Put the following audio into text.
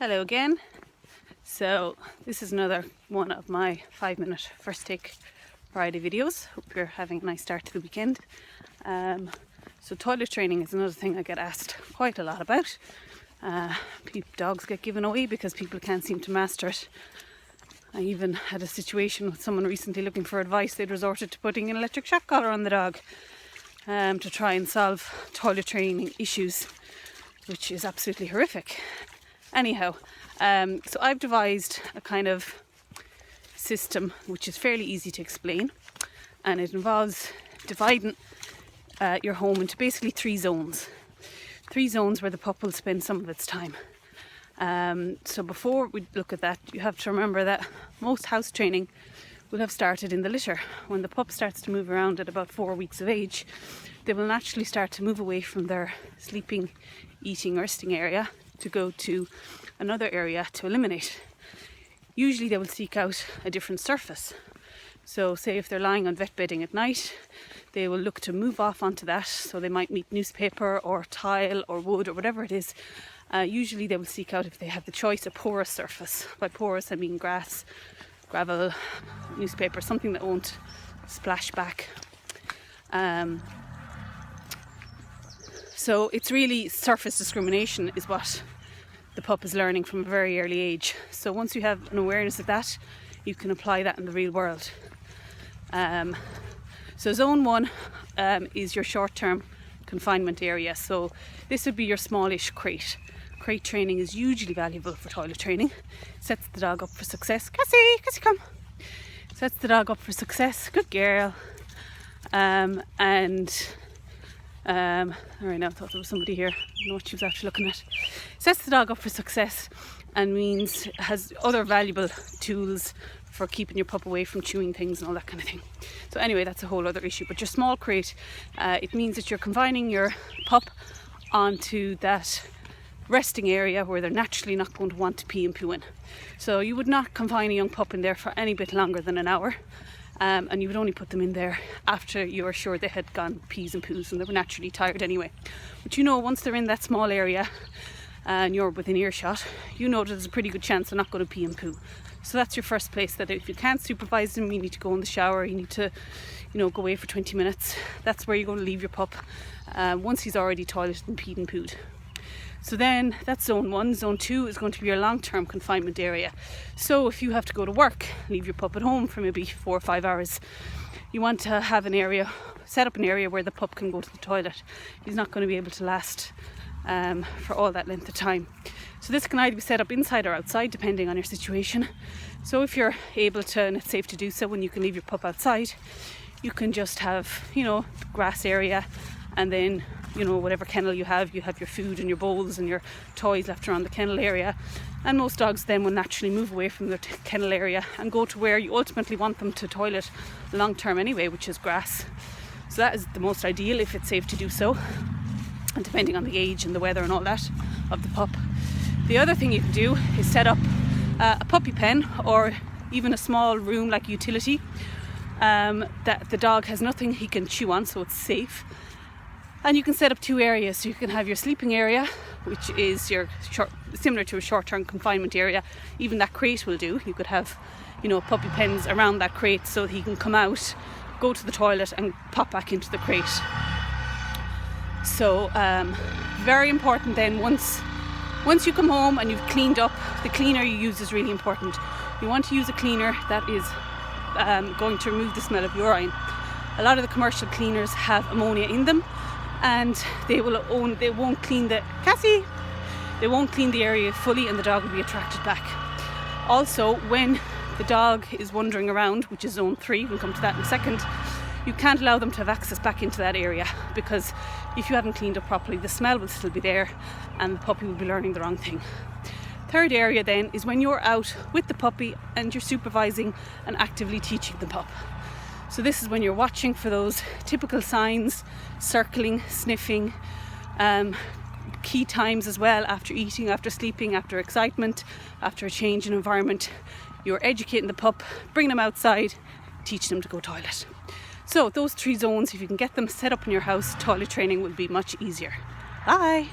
Hello again. So this is another one of my 5-minute first take Friday videos. Hope you're having a nice start to the weekend. So toilet training is another thing I get asked quite a lot about. Dogs get given away because people can't seem to master it. I even had a situation with someone recently looking for advice. They'd resorted to putting an electric shock collar on the dog to try and solve toilet training issues, which is absolutely horrific. Anyhow, so I've devised a kind of system which is fairly easy to explain, and it involves dividing your home into basically three zones where the pup will spend some of its time. So before we look at that, you have to remember that most house training will have started in the litter. When the pup starts to move around at about 4 weeks of age, they will naturally start to move away from their sleeping, eating, resting area to go to another area to eliminate. Usually they will seek out a different surface. So say if they're lying on vet bedding at night, they will look to move off onto that. So they might meet newspaper or tile or wood or whatever it is. Usually they will seek out, if they have the choice, a porous surface. By porous I mean grass, gravel, newspaper, something that won't splash back. So it's really surface discrimination is what the pup is learning from a very early age. So once you have an awareness of that, you can apply that in the real world. So zone 1 is your short-term confinement area. So this would be your smallish crate. Crate training is hugely valuable for toilet training. Sets the dog up for success. Cassie, come. Sets the dog up for success. Good girl. Alright, now I thought there was somebody here. I don't know what she was actually looking at. Sets the dog up for success and means has other valuable tools for keeping your pup away from chewing things and all that kind of thing. So anyway, that's a whole other issue. But your small crate, it means that you're confining your pup onto that resting area where they're naturally not going to want to pee and poo in. So you would not confine a young pup in there for any bit longer than an hour. And you would only put them in there after you were sure they had gone pees and poos and they were naturally tired anyway. But once they're in that small area and you're within earshot, there's a pretty good chance they're not going to pee and poo. So that's your first place, that if you can't supervise them, you need to go in the shower, you need to go away for 20 minutes. That's where you're going to leave your pup once he's already toileted and peed and pooed. So then that's zone 1. Zone 2 is going to be your long-term confinement area. So if you have to go to work, leave your pup at home for maybe 4 or 5 hours, you want to have set up an area where the pup can go to the toilet. He's not going to be able to last for all that length of time. So this can either be set up inside or outside depending on your situation. So if you're able to, and it's safe to do so when you can leave your pup outside, you can just have, grass area, and then whatever kennel you have your food and your bowls and your toys left around the kennel area. And most dogs then will naturally move away from their kennel area and go to where you ultimately want them to toilet long term anyway, which is grass. So that is the most ideal if it's safe to do so, and depending on the age and the weather and all that of the pup. The other thing you can do is set up a puppy pen or even a small room like utility that the dog has nothing he can chew on, so it's safe. And you can set up 2 areas. So you can have your sleeping area, which is similar to a short-term confinement area. Even that crate will do. You could have, puppy pens around that crate so he can come out, go to the toilet and pop back into the crate. So very important then, once you come home and you've cleaned up, the cleaner you use is really important. You want to use a cleaner that is going to remove the smell of urine. A lot of the commercial cleaners have ammonia in them, and they won't clean the area fully, and the dog will be attracted back. Also, when the dog is wandering around, which is zone 3, we'll come to that in a second, you can't allow them to have access back into that area, because if you haven't cleaned up properly, the smell will still be there and the puppy will be learning the wrong thing. Third area then is when you're out with the puppy and you're supervising and actively teaching the pup. So this is when you're watching for those typical signs, circling, sniffing, key times as well, after eating, after sleeping, after excitement, after a change in environment. You're educating the pup, bringing them outside, teach them to go toilet. So those 3 zones, if you can get them set up in your house, toilet training will be much easier. Bye!